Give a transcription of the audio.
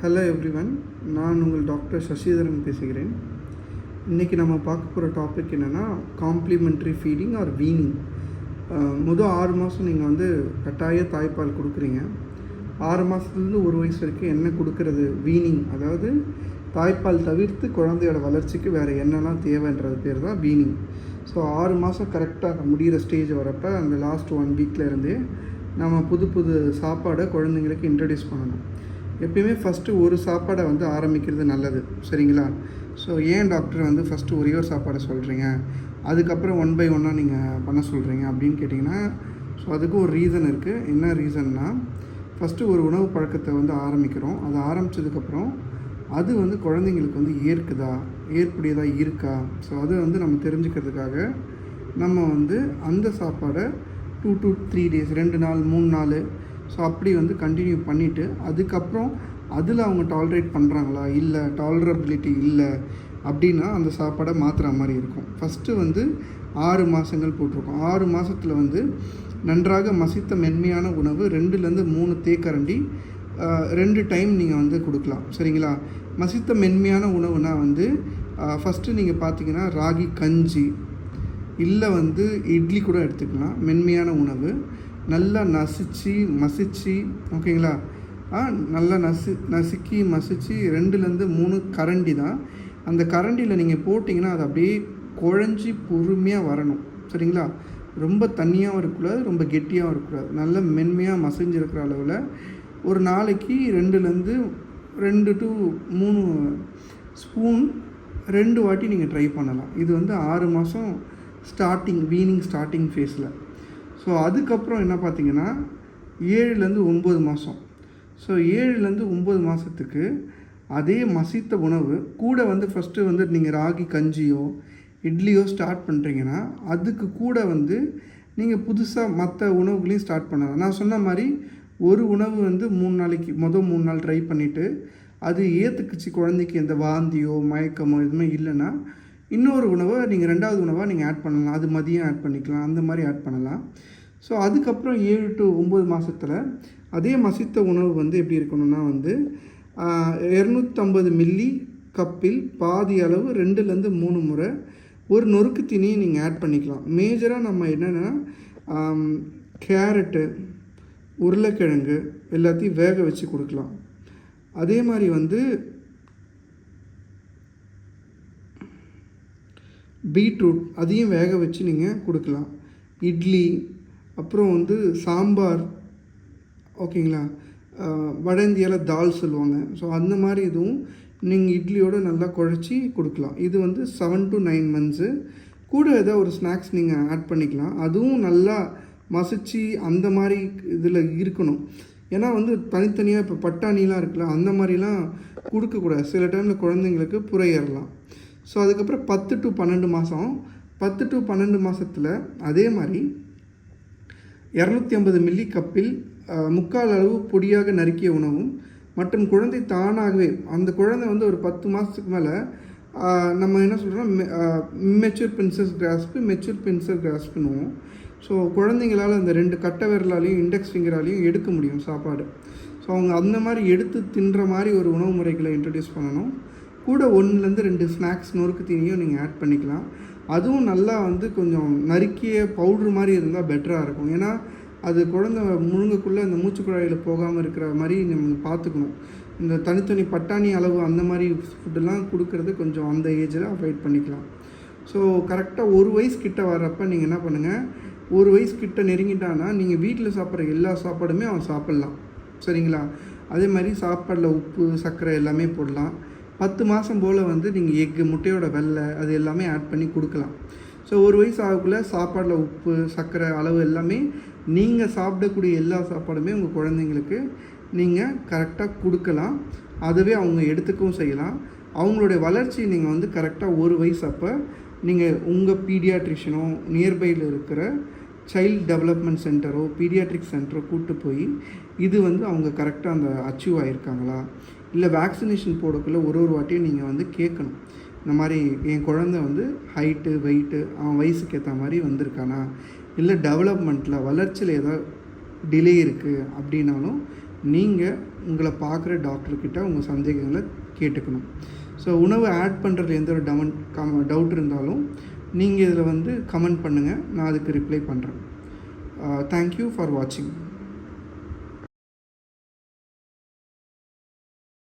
Hello everyone, நான் உங்கள் doctor Sasitharan பேசுகிறேன். இன்றைக்கி நம்ம பார்க்க போகிற டாபிக் என்னென்னா காம்ப்ளிமெண்ட்ரி ஃபீடிங் ஆர் வீனிங். மொதல் 6 மாதம் நீங்கள் வந்து கட்டாய தாய்ப்பால் கொடுக்குறீங்க. 6 மாதத்துலேருந்து 1 வயசு வரைக்கும் என்ன கொடுக்கறது வீனிங், அதாவது தாய்ப்பால் தவிர்த்து குழந்தையோட வளர்ச்சிக்கு வேறு என்னெல்லாம் தேவைன்றது பேர் தான் வீனிங். ஸோ 6 மாதம் கரெக்டாக முடிகிற ஸ்டேஜ் வரப்போ அந்த லாஸ்ட் 1 வீக்லேருந்தே நம்ம புது சாப்பாடை குழந்தைங்களுக்கு இன்ட்ரடியூஸ் பண்ணணும். எப்பயுமே ஃபஸ்ட்டு ஒரு சாப்பாடை வந்து ஆரம்பிக்கிறது நல்லது, சரிங்களா? ஸோ ஏன் டாக்டர் வந்து ஃபஸ்ட்டு ஒரே ஒரு சாப்பாடை சொல்கிறீங்க, அதுக்கப்புறம் 1 பை 1 நீங்கள் பண்ண சொல்கிறீங்க அப்படின்னு கேட்டிங்கன்னா, ஸோ அதுக்கு ஒரு ரீசன் இருக்குது. என்ன ரீசன்னா, ஃபஸ்ட்டு ஒரு உணவு பழக்கத்தை வந்து ஆரம்பிக்கிறோம். அது ஆரம்பித்ததுக்கப்புறம் அது வந்து குழந்தைங்களுக்கு வந்து ஏற்புடையதாக இருக்கா, ஸோ அது வந்து நம்ம தெரிஞ்சுக்கிறதுக்காக நம்ம வந்து அந்த சாப்பாடை 2 to 3 days 2 நாள் 3 நாள் ஸோ அப்படி வந்து கண்டினியூ பண்ணிவிட்டு, அதுக்கப்புறம் அதில் அவங்க டாலரேட் பண்ணுறாங்களா, இல்லை டாலரபிலிட்டி இல்லை அப்படின்னா அந்த சாப்பாடை மாற்றுற மாதிரி இருக்கும். ஃபஸ்ட்டு வந்து 6 மாதங்கள் போட்டிருக்கோம். 6 மாதத்தில் வந்து நன்றாக மசித்த மென்மையான உணவு 2லேருந்து 3 தேக்கரண்டி 2 டைம் நீங்கள் வந்து கொடுக்கலாம், சரிங்களா? மசித்த மென்மையான உணவுனால் வந்து ஃபஸ்ட்டு நீங்கள் பார்த்தீங்கன்னா ராகி கஞ்சி, இல்லை வந்து இட்லி கூட எடுத்துக்கலாம். மென்மையான உணவு நல்லா மசிச்சு ஓகேங்களா, நல்லா நசுக்கி மசிச்சு 2லேருந்து 3 கரண்டி தான். அந்த கரண்டியில் நீங்கள் போட்டிங்கன்னா அது அப்படியே குழஞ்சி பொறுமையாக வரணும், சரிங்களா? ரொம்ப தண்ணியாகவும் இருக்கக்கூடாது, ரொம்ப கெட்டியாகவும் இருக்கக்கூடாது. நல்ல மென்மையாக மசிஞ்சிருக்கிற அளவில் ஒரு நாளைக்கு 2 to 3 ஸ்பூன் 2 வாட்டி நீங்கள் ட்ரை பண்ணலாம். இது வந்து 6 மாதம் வீனிங் ஸ்டார்டிங் ஃபேஸில். ஸோ அதுக்கப்புறம் என்ன பார்த்தீங்கன்னா 7லேருந்து 9 மாதம். ஸோ 7லேருந்து 9 மாதத்துக்கு அதே மசித்த உணவு கூட வந்து ஃபஸ்ட்டு வந்து நீங்கள் ராகி கஞ்சியோ இட்லியோ ஸ்டார்ட் பண்ணுறீங்கன்னா, அதுக்கு கூட வந்து நீங்கள் புதுசாக மற்ற உணவுகளையும் ஸ்டார்ட் பண்ணலாம். நான் சொன்ன மாதிரி ஒரு உணவு வந்து 3 நாளைக்கு 3 நாள் ட்ரை பண்ணிவிட்டு அது ஏற்றுக்குச்சு, குழந்தைக்கு எந்த வாந்தியோ மயக்கமோ எதுவுமே இல்லைன்னா இன்னொரு உணவை நீங்கள் 2வது உணவாக நீங்கள் ஆட் பண்ணலாம். அது மதியம் ஆட் பண்ணிக்கலாம், அந்த மாதிரி ஆட் பண்ணலாம். ஸோ அதுக்கப்புறம் 7 to 9 மாதத்தில் அதே மசித்த உணவு வந்து எப்படி இருக்கணும்னா வந்து 250 மில்லி கப்பில் பாதி அளவு 2லேருந்து 3 முறை ஒரு நொறுக்கு தீனியை நீங்கள் ஆட் பண்ணிக்கலாம். மேஜராக நம்ம என்னென்னா கேரட்டு, உருளைக்கிழங்கு எல்லாத்தையும் வேக வச்சு கொடுக்கலாம். அதே மாதிரி வந்து பீட்ரூட் அதையும் வேக வச்சு நீங்கள் கொடுக்கலாம். இட்லி, அப்புறம் வந்து சாம்பார், ஓகேங்களா? வட இந்தியாவில் தால் சொல்லுவாங்க. ஸோ அந்த மாதிரி இதுவும் நீங்கள் இட்லியோடு நல்லா குழச்சி கொடுக்கலாம். இது வந்து 7 to 9 months. கூட ஏதோ ஒரு ஸ்நாக்ஸ் நீங்கள் ஆட் பண்ணிக்கலாம். அதுவும் நல்லா மசிச்சு அந்த மாதிரி இதில் இருக்கணும். ஏன்னா வந்து தனித்தனியாக இப்போ பட்டாணிலாம் இருக்குல்ல, அந்த மாதிரிலாம் கொடுக்கக்கூடாது. சில டைமில் குழந்தைங்களுக்கு புரையேறலாம். ஸோ அதுக்கப்புறம் 10 to 12 மாதம். 10 to 12 மாதத்தில் அதே மாதிரி 250 மில்லி கப்பில் 3/4 அளவு பொடியாக நறுக்கிய உணவும் மற்றும் குழந்தை தானாகவே அந்த குழந்தை வந்து ஒரு 10 மாதத்துக்கு மேலே நம்ம என்ன சொல்கிறோம்னா மெச்சூர் பின்சர் கிராஸ்ப்புன்னுவோம். ஸோ குழந்தைங்களால் அந்த 2 கட்டை விரலாலையும் இண்டெக்ஸ் ஃபிங்கராலையும் எடுக்க முடியும் சாப்பாடு. ஸோ அவங்க அந்த மாதிரி எடுத்து தின்ற மாதிரி ஒரு உணவு முறைகளை இன்ட்ரடியூஸ் பண்ணணும். கூட 1லேருந்து 2 ஸ்நாக்ஸ் நொறுக்கு தீனியும் நீங்கள் ஆட் பண்ணிக்கலாம். அதுவும் நல்லா வந்து கொஞ்சம் நறுக்கிய பவுட்ரு மாதிரி இருந்தால் பெட்டராக இருக்கும். ஏன்னா அது குழந்தை முழுங்கக்குள்ளே அந்த மூச்சுக்குழாயில் போகாமல் இருக்கிற மாதிரி நம்ம பார்த்துக்கணும். இந்த தனித்தனி பட்டாணி அளவு அந்த மாதிரி ஃபுட்டெல்லாம் கொடுக்கறது கொஞ்சம் அந்த ஏஜில் அவாய்ட் பண்ணிக்கலாம். ஸோ கரெக்டாக 1 வயசு கிட்ட வர்றப்போ நீங்கள் என்ன பண்ணுங்கள், 1 வயசு கிட்ட நெருங்கிட்டான்னா நீங்கள் வீட்டில் சாப்பிட்ற எல்லா சாப்பாடுமே அவன் சாப்பிட்லாம், சரிங்களா? அதே மாதிரி சாப்பாடில் உப்பு சர்க்கரை எல்லாமே போடலாம். 10 மாதம் போல் வந்து நீங்கள் எக்கு, முட்டையோட வெள்ளை அது எல்லாமே ஆட் பண்ணி கொடுக்கலாம். ஸோ 1 வயசு ஆகக்குள்ளே சாப்பாடில் உப்பு சர்க்கரை அளவு எல்லாமே நீங்கள் சாப்பிடக்கூடிய எல்லா சாப்பாடுமே உங்கள் குழந்தைங்களுக்கு நீங்கள் கரெக்டாக கொடுக்கலாம். அதுவே அவங்க எடுத்துக்கவும் செய்யலாம். அவங்களுடைய வளர்ச்சி நீங்கள் வந்து கரெக்டாக 1 வயசு அப்போ நீங்கள் உங்கள் பீடியாட்ரிஷனோ நியர்பையில் இருக்கிற சைல்டு டெவலப்மெண்ட் சென்டரோ பீடியாட்ரிக் சென்டரோ கூப்பிட்டு போய் இது வந்து அவங்க கரெக்டாக அந்த அச்சீவ் ஆகியிருக்காங்களா, இல்லை வேக்சினேஷன் போடக்குள்ளே ஒரு வாட்டியும் நீங்கள் வந்து கேட்கணும். இந்த மாதிரி என் குழந்தை வந்து ஹைட்டு வெயிட்டு அவன் வயசுக்கு ஏற்ற மாதிரி வந்திருக்கானா, இல்லை டெவலப்மெண்ட்டில் வளர்ச்சியில் ஏதாவது டிலே இருக்குது அப்படின்னாலும் நீங்கள் உங்களை பார்க்குற டாக்டர்கிட்ட உங்கள் சந்தேகங்களை கேட்டுக்கணும். ஸோ உணவு ஆட் பண்ணுறதுல எந்த ஒரு டவுட் இருந்தாலும் நீங்கள் இதில் வந்து கமெண்ட் பண்ணுங்கள், நான் அதுக்கு ரிப்ளை பண்ணுறேன். தேங்க்யூ ஃபார் வாட்சிங்.